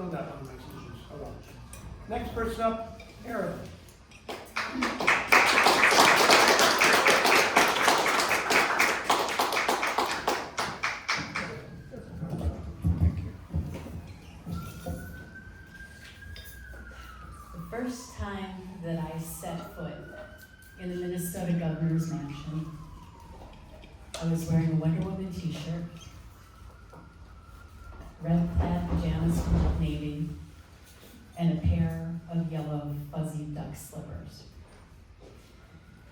throw that one in my scissors. Hold on. Next person up, Erin. The first time that I set foot in the Minnesota Governor's Mansion, I was wearing a Wonder Woman t-shirt, red plaid pajamas from Old Navy, and a pair of yellow fuzzy duck slippers.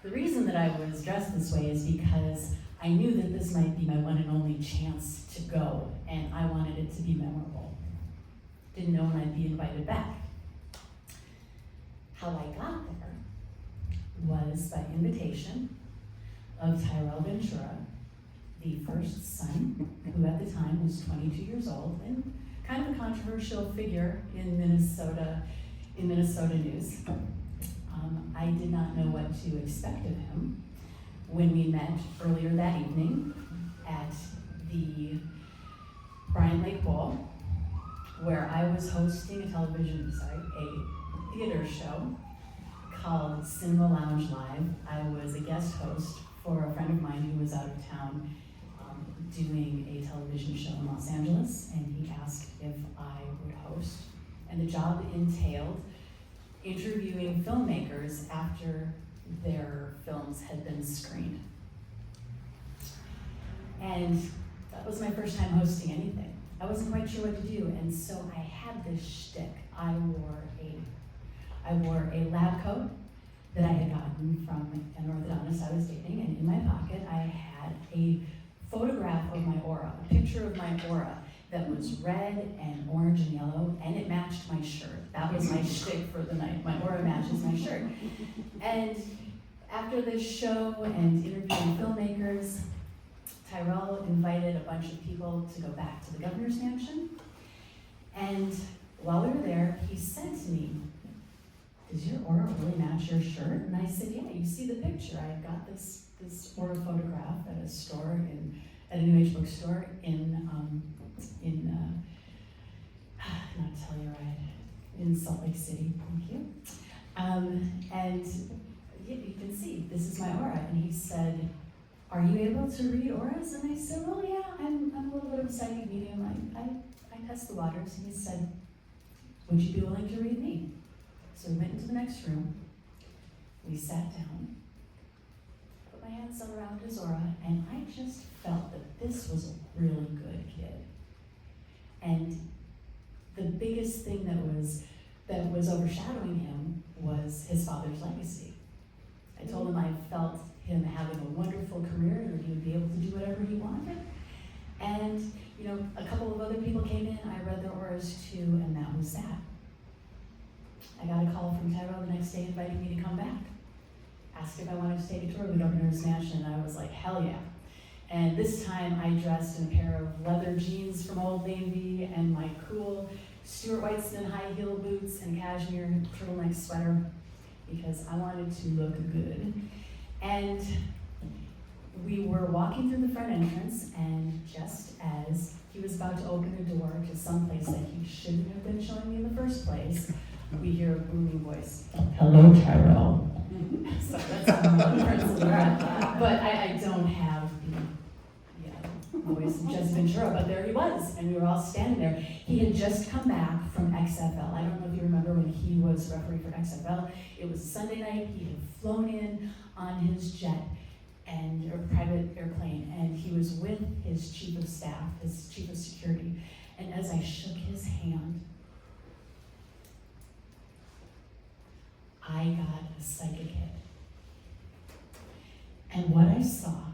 The reason that I was dressed this way is because I knew that this might be my one and only chance to go, and I wanted it to be memorable. Didn't know when I'd be invited back. How I got there was by invitation of Tyrell Ventura, the first son, who at the time was 22 years old and kind of a controversial figure in Minnesota news. I did not know what to expect of him when we met earlier that evening at the Bryant Lake Bowl, where I was hosting a theater show called Cinema Lounge Live. I was a guest host for a friend of mine who was out of town doing a television show in Los Angeles, and he asked if I would host. And the job entailed interviewing filmmakers after their films had been screened. And that was my first time hosting anything. I wasn't quite sure what to do, and so I had this shtick. I wore a lab coat that I had gotten from an orthodontist I was dating, and in my pocket I had a photograph of my aura, a picture of my aura that was red and orange and yellow, and it matched my shirt. That was my shtick for the night. My aura matches my shirt. And after this show and interviewing filmmakers, Tyrell invited a bunch of people to go back to the governor's mansion. And while we were there, he said to me, "Does your aura really match your shirt?" And I said, "Yeah, you see the picture. I got this aura photograph at a store at a New Age bookstore not Telluride, in Salt Lake City." Thank you. And you can see, this is my aura. And he said, "Are you able to read auras?" And I said, "Well, yeah, I'm a little bit of a psychic medium. I test the waters." And he said, "Would you be willing to read me?" So we went into the next room. We sat down, put my hands around his aura, and I just felt that this was a really good kid. And the biggest thing that was overshadowing him was his father's legacy. I told him I felt him having a wonderful career and that he would be able to do whatever he wanted. And a couple of other people came in, I read their auras too, and that was that. I got a call from Tyrell the next day inviting me to come back. Asked if I wanted to take a tour of the governor's mansion, and I was like, hell yeah. And this time I dressed in a pair of leather jeans from Old Navy and my cool Stuart Weitzman high heel boots and cashmere turtleneck sweater because I wanted to look good. And we were walking through the front entrance, and just as he was about to open a door to someplace that he shouldn't have been showing me in the first place, we hear a booming voice, "Hello, Tyrell." So that's how the principal got. But I don't have the voice of Jesse Ventura, but there he was, and we were all standing there. He had just come back from XFL. I don't know if you remember when he was referee for XFL. It was Sunday night. He had flown in on his jet or private airplane, and he was with his chief of staff, his chief of security. And as I shook his hand, I got a psychic hit. And what I saw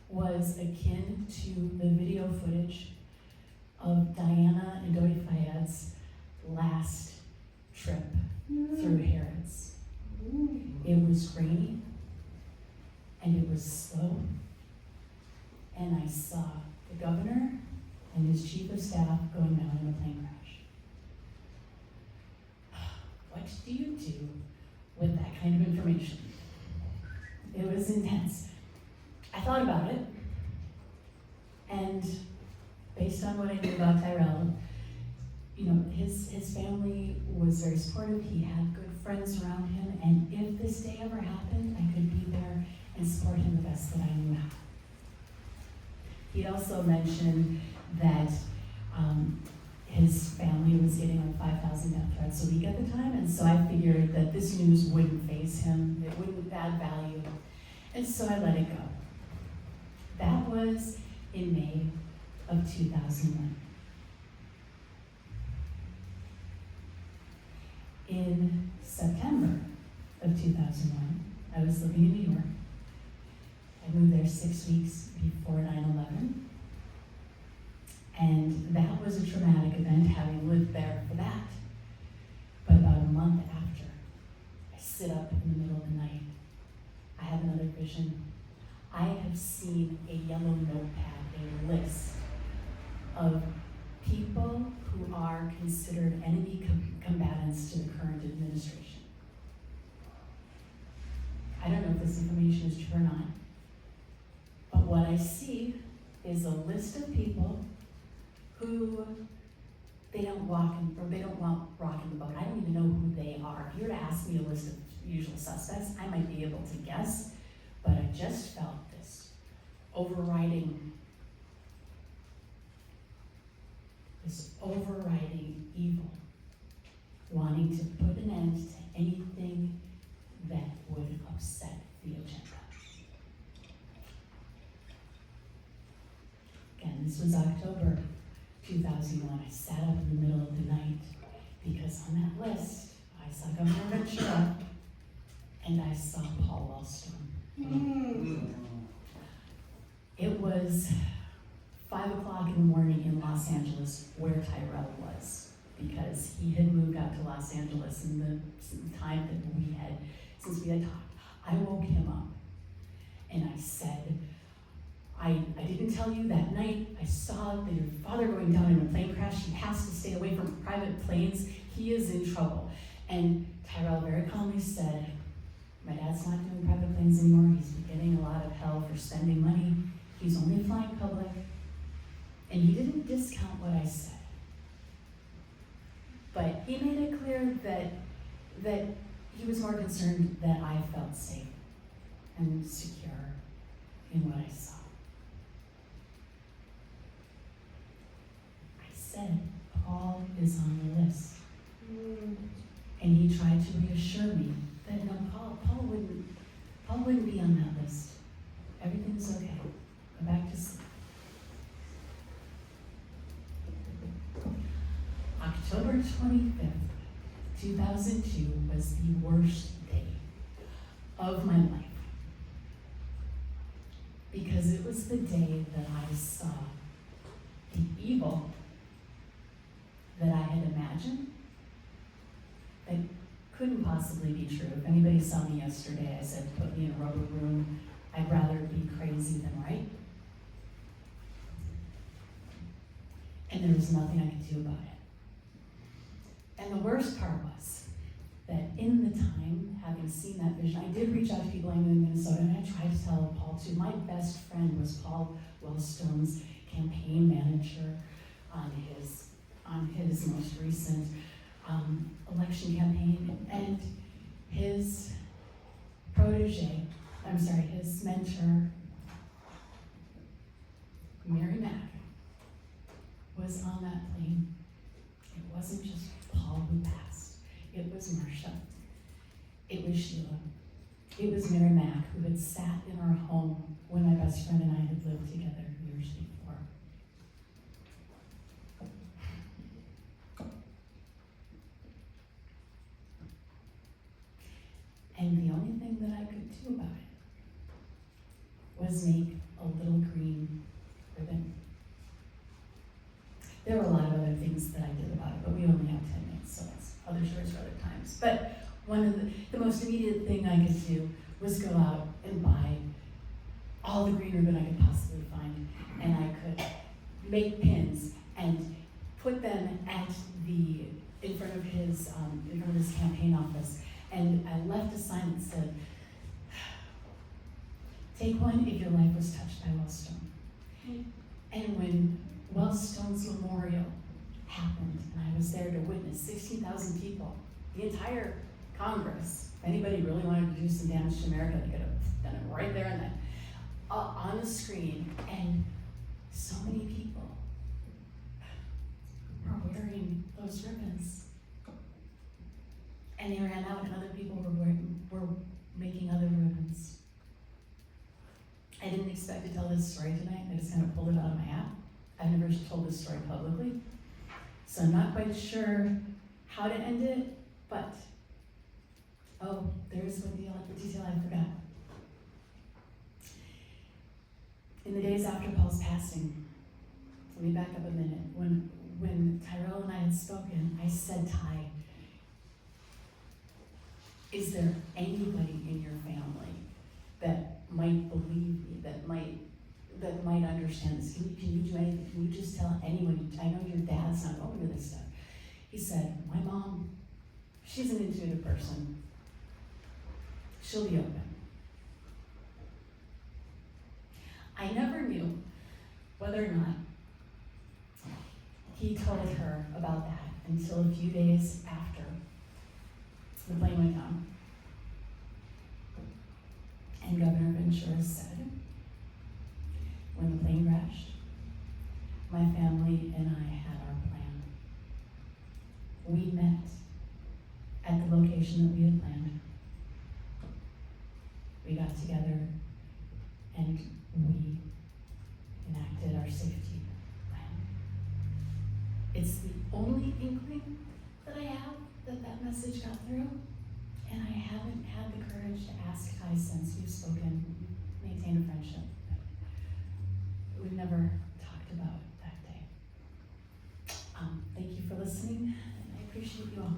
was akin to the video footage of Diana and Dodi Fayed's last trip through Harrods. It was grainy, and it was slow, and I saw the governor and his chief of staff going down in a plane crash. What do you do with that kind of information? It was intense. I thought about it, and based on what I knew about Tyrell, his family was very supportive. He had good friends around him, and if this day ever happened, I could be there and support him the best that I knew how. He'd also mentioned that his family was getting like 5,000 death threats a week at the time, and so I figured that this news wouldn't faze him, it wouldn't add value, and so I let it go. That was in May of 2001. In September of 2001, I was living in New York. I moved there 6 weeks before 9/11. And that was a traumatic event, having lived there for that. But about a month after, I sit up in the middle of the night. I have another vision. I have seen a yellow notepad, a list of people who are considered enemy combatants to the current administration. I don't know if this information is true or not, but what I see is a list of people who they don't want rock in the boat. I don't even know who they are. If you were to ask me a list of usual suspects, I might be able to guess, but I just felt this overriding evil, wanting to put an end to anything that would upset the agenda. Again, this was October 2001. I sat up in the middle of the night because on that list, I saw Governor Ventura and I saw Paul Wellstone. It was 5 o'clock in the morning in Los Angeles where Tyrell was, because he had moved out to Los Angeles in the time that we had, since we had talked. I woke him up and I said, I didn't tell you that night. I saw your father going down in a plane crash. He has to stay away from private planes. He is in trouble. And Tyrell very calmly said, my dad's not doing private planes anymore. He's been getting a lot of hell for spending money. He's only flying public. And he didn't discount what I said. But he made it clear that he was more concerned that I felt safe and secure in what I saw. Said, Paul is on the list. And he tried to reassure me that no, Paul wouldn't be on that list. Everything's okay. Go back to sleep. October 25th, 2002 was the worst day of my life, because it was the day that I saw the evil that I had imagined that couldn't possibly be true. If anybody saw me yesterday, I said, put me in a rubber room. I'd rather be crazy than right. And there was nothing I could do about it. And the worst part was that in the time, having seen that vision, I did reach out to people I knew in Minnesota, and I tried to tell Paul too. My best friend was Paul Wellstone's campaign manager on his most recent election campaign, and his his mentor, Mary Mack, was on that plane. It wasn't just Paul who passed. It was Marsha. It was Sheila. It was Mary Mack, who had sat in our home when my best friend and I had lived together years before. And the only thing that I could do about it was make a little green ribbon. There were a lot of other things that I did about it, but we only have 10 minutes, so that's other stories for other times. But one of the most immediate thing I could do was go out and buy all the green ribbon I could possibly find, and I could make pins and put them in front of his campaign office. And I left a sign that said, take one if your life was touched by Wellstone. And when Wellstone's memorial happened, and I was there to witness 16,000 people, the entire Congress. If anybody really wanted to do some damage to America, they could have done it right there and then, on the screen, and so many people were wearing those ribbons. And they ran out, and other people were making other ribbons. I didn't expect to tell this story tonight. I just kind of pulled it out of my hat. I've never told this story publicly, so I'm not quite sure how to end it, but, oh, there's the detail I forgot. In the days after Paul's passing, let me back up a minute. When Tyrell and I had spoken, I said, Ty, is there anybody in your family that might believe me, that might understand this? Can you do anything? Can you just tell anyone? I know your dad's not going to this stuff. He said, my mom, she's an intuitive person. She'll be open. I never knew whether or not he told her about that until a few days after the plane went down. And Governor Ventura said, when the plane crashed, my family and I had our plan. We met at the location that we had planned. We got together and we enacted our safety plan. It's the only inkling that I have that message got through, and I haven't had the courage to ask Ty since we've spoken, maintained a friendship. We've never talked about that day. Thank you for listening, and I appreciate you all.